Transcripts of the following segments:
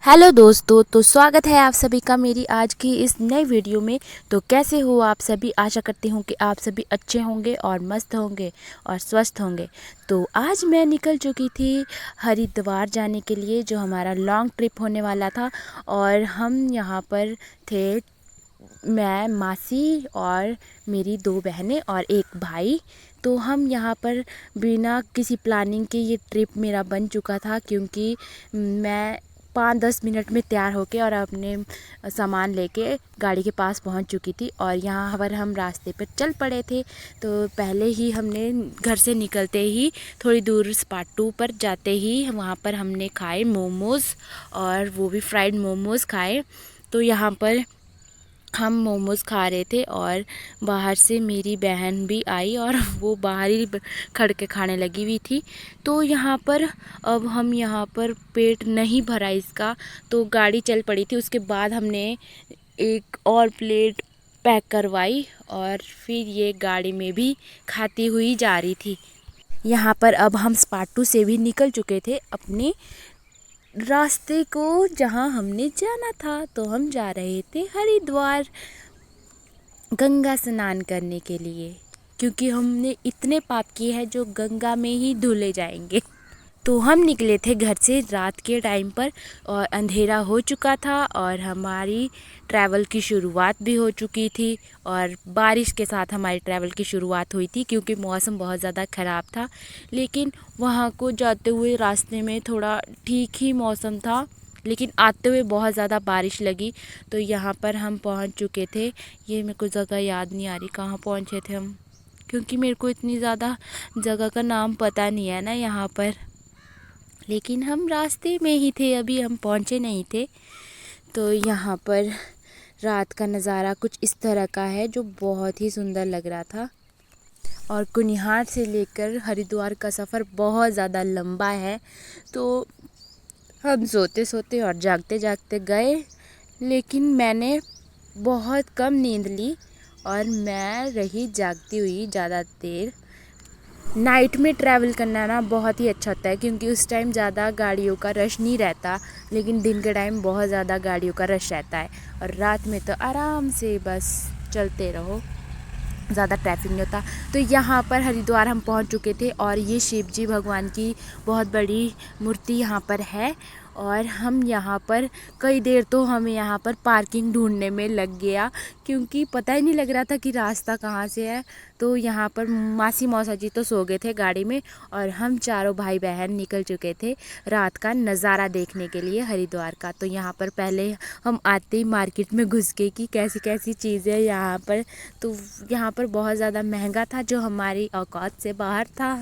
Hello दोस्तों, तो स्वागत है आप सभी का मेरी आज की इस नई वीडियो में। तो कैसे हो आप सभी? आशा करती हूँ कि आप सभी अच्छे होंगे और मस्त होंगे और स्वस्थ होंगे। तो आज मैं निकल चुकी थी हरिद्वार जाने के लिए, जो हमारा लॉन्ग ट्रिप होने वाला था। और हम यहाँ पर थे, मैं, मासी और मेरी 2 बहनें और एक भाई। तो हम यहाँ पर बिना किसी प्लानिंग के ये ट्रिप मेरा बन चुका था, क्योंकि मैं 5-10 मिनट में तैयार होके और अपने सामान लेके गाड़ी के पास पहुंच चुकी थी। और यहाँ पर हम रास्ते पर चल पड़े थे। तो पहले ही हमने घर से निकलते ही थोड़ी दूर स्पाटू पर जाते ही वहाँ पर हमने खाए मोमोज़, और वो भी फ्राइड मोमोज़ खाए। तो यहाँ पर हम मोमोज़ खा रहे थे और बाहर से मेरी बहन भी आई और वो बाहर ही खड़ के खाने लगी हुई थी। तो यहाँ पर अब हम यहाँ पर पेट नहीं भरा इसका, तो गाड़ी चल पड़ी थी। उसके बाद हमने एक और प्लेट पैक करवाई और फिर ये गाड़ी में भी खाती हुई जा रही थी। यहाँ पर अब हम स्पाटू से भी निकल चुके थे अपने रास्ते को, जहाँ हमने जाना था। तो हम जा रहे थे हरिद्वार गंगा स्नान करने के लिए, क्योंकि हमने इतने पाप किए हैं जो गंगा में ही धुले जाएंगे। तो हम निकले थे घर से रात के टाइम पर, और अंधेरा हो चुका था और हमारी ट्रैवल की शुरुआत भी हो चुकी थी। और बारिश के साथ हमारी ट्रैवल की शुरुआत हुई थी, क्योंकि मौसम बहुत ज़्यादा ख़राब था। लेकिन वहाँ को जाते हुए रास्ते में थोड़ा ठीक ही मौसम था, लेकिन आते हुए बहुत ज़्यादा बारिश लगी। तो यहाँ पर हम पहुँच चुके थे। ये मेरे को जगह याद नहीं आ रही कहाँ पहुँचे थे हम, क्योंकि मेरे को इतनी ज़्यादा जगह का नाम पता नहीं है ना यहाँ पर। लेकिन हम रास्ते में ही थे, अभी हम पहुँचे नहीं थे। तो यहाँ पर रात का नज़ारा कुछ इस तरह का है, जो बहुत ही सुंदर लग रहा था। और कुनिहार से लेकर हरिद्वार का सफ़र बहुत ज़्यादा लंबा है। तो हम सोते सोते और जागते जागते गए, लेकिन मैंने बहुत कम नींद ली और मैं रही जागती हुई ज़्यादा देर। नाइट में ट्रैवल करना ना बहुत ही अच्छा होता है, क्योंकि उस टाइम ज़्यादा गाड़ियों का रश नहीं रहता। लेकिन दिन के टाइम बहुत ज़्यादा गाड़ियों का रश रहता है, और रात में तो आराम से बस चलते रहो, ज़्यादा ट्रैफिक नहीं होता। तो यहाँ पर हरिद्वार हम पहुँच चुके थे, और ये शिव जी भगवान की बहुत बड़ी मूर्ति यहाँ पर है। और हम यहाँ पर कई देर तो हमें यहाँ पर पार्किंग ढूंढने में लग गया, क्योंकि पता ही नहीं लग रहा था कि रास्ता कहाँ से है। तो यहाँ पर मासी मौसा जी तो सो गए थे गाड़ी में, और हम चारों भाई बहन निकल चुके थे रात का नज़ारा देखने के लिए हरिद्वार का। तो यहाँ पर पहले हम आते ही मार्केट में घुस गए कि कैसी कैसी चीज़ें यहाँ पर। तो यहाँ पर बहुत ज़्यादा महंगा था, जो हमारी औकात से बाहर था,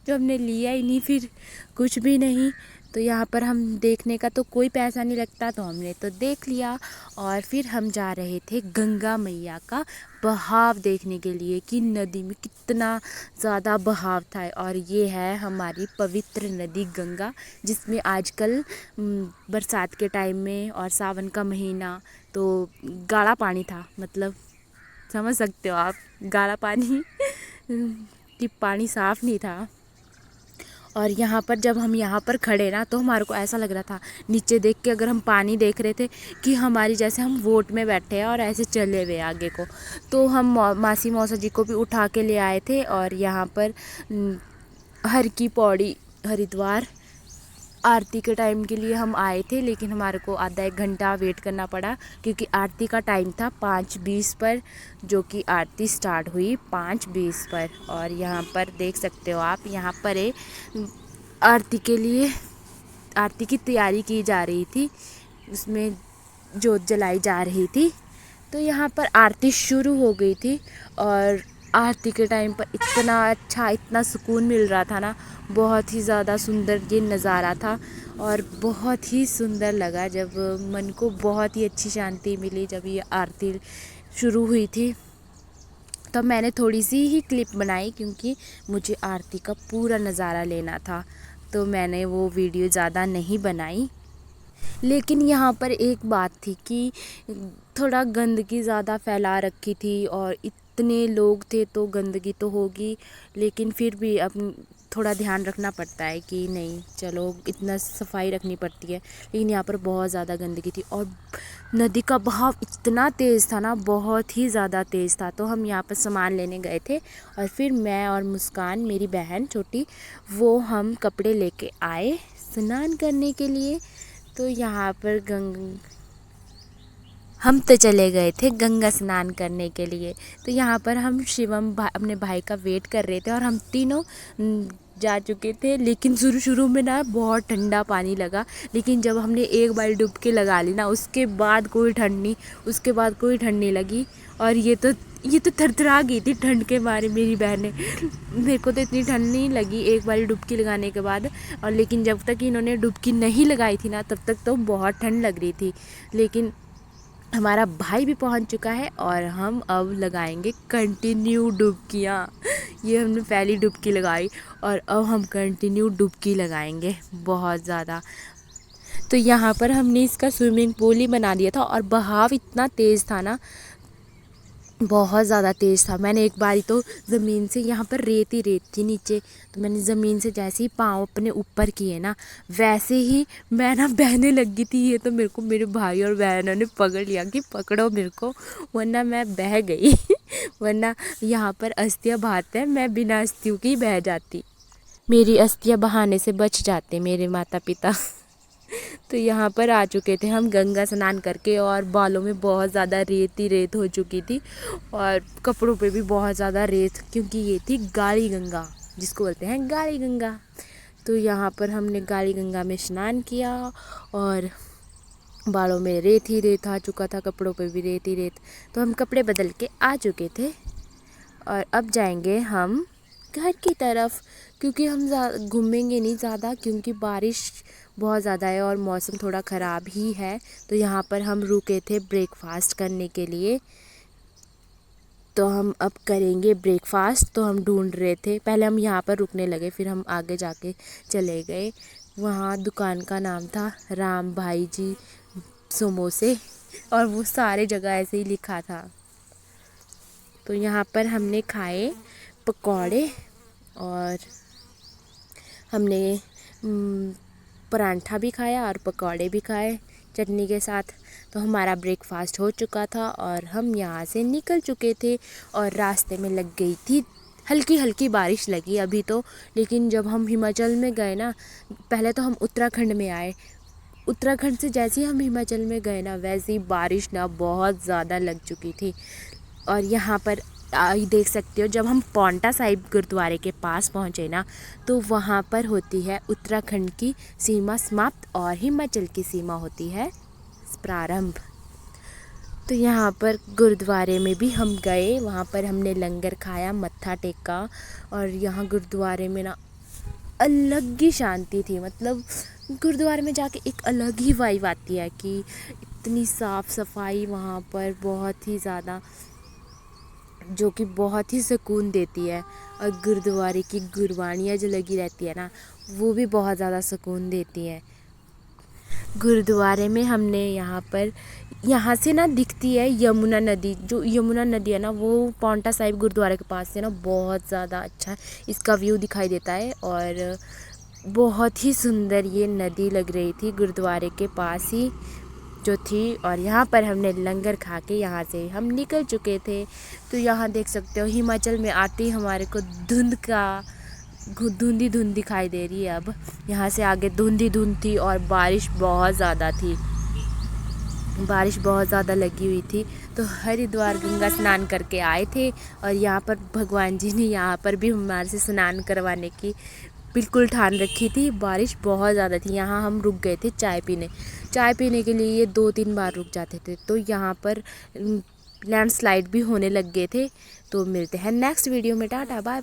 जो हमने लिया ही नहीं, फिर कुछ भी नहीं। तो यहाँ पर हम देखने का तो कोई पैसा नहीं लगता, तो हमने तो देख लिया। और फिर हम जा रहे थे गंगा मैया का बहाव देखने के लिए, कि नदी में कितना ज़्यादा बहाव था। और ये है हमारी पवित्र नदी गंगा, जिसमें आजकल बरसात के टाइम में और सावन का महीना तो गाढ़ा पानी था, मतलब समझ सकते हो आप, गाढ़ा पानी कि पानी साफ़ नहीं था। और यहाँ पर जब हम यहाँ पर खड़े ना, तो हमारे को ऐसा लग रहा था नीचे देख के, अगर हम पानी देख रहे थे, कि हमारी जैसे हम वोट में बैठे हैं और ऐसे चले हुए आगे को। तो हम मासी मौसा जी को भी उठा के ले आए थे। और यहाँ पर हर की पौड़ी हरिद्वार आरती के टाइम के लिए हम आए थे, लेकिन हमारे को आधा एक घंटा वेट करना पड़ा, क्योंकि आरती का टाइम था 5:20 पर, जो कि आरती स्टार्ट हुई 5:20 पर। और यहाँ पर देख सकते हो आप, यहाँ पर आरती के लिए आरती की तैयारी की जा रही थी, उसमें जोत जलाई जा रही थी। तो यहाँ पर आरती शुरू हो गई थी, और आरती के टाइम पर इतना अच्छा, इतना सुकून मिल रहा था ना, बहुत ही ज़्यादा सुंदर ये नज़ारा था। और बहुत ही सुंदर लगा, जब मन को बहुत ही अच्छी शांति मिली जब ये आरती शुरू हुई थी। तब मैंने थोड़ी सी ही क्लिप बनाई, क्योंकि मुझे आरती का पूरा नज़ारा लेना था, तो मैंने वो वीडियो ज़्यादा नहीं बनाई। लेकिन यहाँ पर एक बात थी कि थोड़ा गंदगी ज़्यादा फैला रखी थी, और इतने लोग थे तो गंदगी तो होगी। लेकिन फिर भी अब थोड़ा ध्यान रखना पड़ता है कि नहीं चलो इतना सफाई रखनी पड़ती है। लेकिन यहाँ पर बहुत ज़्यादा गंदगी थी और नदी का बहाव इतना तेज़ था ना, बहुत ही ज़्यादा तेज़ था। तो हम यहाँ पर सामान लेने गए थे और फिर मैं और मुस्कान, मेरी बहन छोटी, वो हम कपड़े लेके आए स्नान करने के लिए। तो यहाँ पर हम तो चले गए थे गंगा स्नान करने के लिए। तो यहाँ पर हम शिवम अपने भाई का वेट कर रहे थे और हम तीनों जा चुके थे। लेकिन शुरू में ना बहुत ठंडा पानी लगा, लेकिन जब हमने एक बार डुबकी लगा ली ना, उसके बाद कोई ठंड नहीं लगी। और ये तो थरथरा गई थी ठंड के मारे मेरी बहनें। मेरे को तो इतनी ठंड नहीं लगी एक बार डुबकी लगाने के बाद। और लेकिन जब तक इन्होंने डुबकी नहीं लगाई थी ना, तब तक तो बहुत ठंड लग रही थी। लेकिन हमारा भाई भी पहुंच चुका है और हम अब लगाएंगे कंटिन्यू डुबकियाँ। ये हमने पहली डुबकी लगाई और अब हम कंटिन्यू डुबकी लगाएंगे बहुत ज़्यादा। तो यहाँ पर हमने इसका स्विमिंग पूल ही बना दिया था और बहाव इतना तेज़ था ना, बहुत ज़्यादा तेज़ था। मैंने एक बारी तो ज़मीन से, यहाँ पर रेत ही रेत थी नीचे, तो मैंने ज़मीन से जैसे ही पाँव अपने ऊपर किए ना, वैसे ही मैं ना बहने लगी थी। ये तो मेरे को मेरे भाई और बहनों ने पकड़ लिया कि पकड़ो मेरे को, वरना मैं बह गई। वरना यहाँ पर अस्थियाँ बहाते हैं, मैं बिना अस्थियों की बह जाती। मेरी अस्थियाँ बहाने से बच जाते मेरे माता पिता। तो यहाँ पर आ चुके थे हम गंगा स्नान करके और बालों में बहुत ज़्यादा रेत ही रेत हो चुकी थी और कपड़ों पे भी बहुत ज़्यादा रेत, क्योंकि ये थी गाड़ी गंगा, जिसको बोलते हैं गाड़ी गंगा। तो यहाँ पर हमने गाड़ी गंगा में स्नान किया और बालों में रेत ही रेत आ चुका था, कपड़ों पे भी रेत ही रेत। तो हम कपड़े बदल के आ चुके थे और अब जाएंगे हम घर की तरफ, क्योंकि हम घूमेंगे नहीं ज़्यादा, क्योंकि बारिश बहुत ज़्यादा है और मौसम थोड़ा ख़राब ही है। तो यहाँ पर हम रुके थे ब्रेकफास्ट करने के लिए। तो हम अब करेंगे ब्रेकफास्ट। तो हम ढूंढ रहे थे, पहले हम यहाँ पर रुकने लगे, फिर हम आगे जाके चले गए। वहाँ दुकान का नाम था राम भाई जी समोसे और वो सारे जगह ऐसे ही लिखा था। तो यहाँ पर हमने खाए पकौड़े और हमने परांठा भी खाया और पकौड़े भी खाए चटनी के साथ। तो हमारा ब्रेकफास्ट हो चुका था और हम यहाँ से निकल चुके थे और रास्ते में लग गई थी हल्की हल्की बारिश लगी अभी तो। लेकिन जब हम हिमाचल में गए ना, पहले तो हम उत्तराखंड में आए, उत्तराखंड से जैसे ही हम हिमाचल में गए ना, वैसे ही बारिश ना बहुत ज़्यादा लग चुकी थी। और यहाँ पर देख सकते हो, जब हम पांवटा साहिब गुरुद्वारे के पास पहुँचे ना, तो वहाँ पर होती है उत्तराखंड की सीमा समाप्त और हिमाचल की सीमा होती है प्रारंभ। तो यहाँ पर गुरुद्वारे में भी हम गए, वहाँ पर हमने लंगर खाया, मत्था टेका। और यहाँ गुरुद्वारे में ना अलग ही शांति थी, मतलब गुरुद्वारे में जाके एक अलग ही वाइब आती है कि इतनी साफ़ सफाई वहाँ पर बहुत ही ज़्यादा, जो कि बहुत ही सुकून देती है। और गुरुद्वारे की गुरबानियाँ जो लगी रहती है ना, वो भी बहुत ज़्यादा सुकून देती हैं। गुरुद्वारे में हमने यहाँ से ना दिखती है यमुना नदी, जो यमुना नदी है ना, वो पांवटा साहिब गुरुद्वारे के पास से ना बहुत ज़्यादा अच्छा इसका व्यू दिखाई देता है। और बहुत ही सुंदर ये नदी लग रही थी गुरुद्वारे के पास ही जो थी। और यहाँ पर हमने लंगर खा के यहाँ से हम निकल चुके थे। तो यहाँ देख सकते हो हिमाचल में आते ही हमारे को धुंधी धुंध दिखाई दे रही है। अब यहाँ से आगे धुंधी धुंध थी और बारिश बहुत ज़्यादा थी, बारिश बहुत ज़्यादा लगी हुई थी। तो हरिद्वार गंगा स्नान करके आए थे और यहाँ पर भगवान जी ने यहाँ पर भी हमारे से स्नान करवाने की बिल्कुल ठान रखी थी। बारिश बहुत ज़्यादा थी। यहाँ हम रुक गए थे चाय पीने के लिए, ये 2-3 बार रुक जाते थे। तो यहाँ पर लैंडस्लाइड भी होने लग गए थे। तो मिलते हैं नेक्स्ट वीडियो में, टाटा बाय।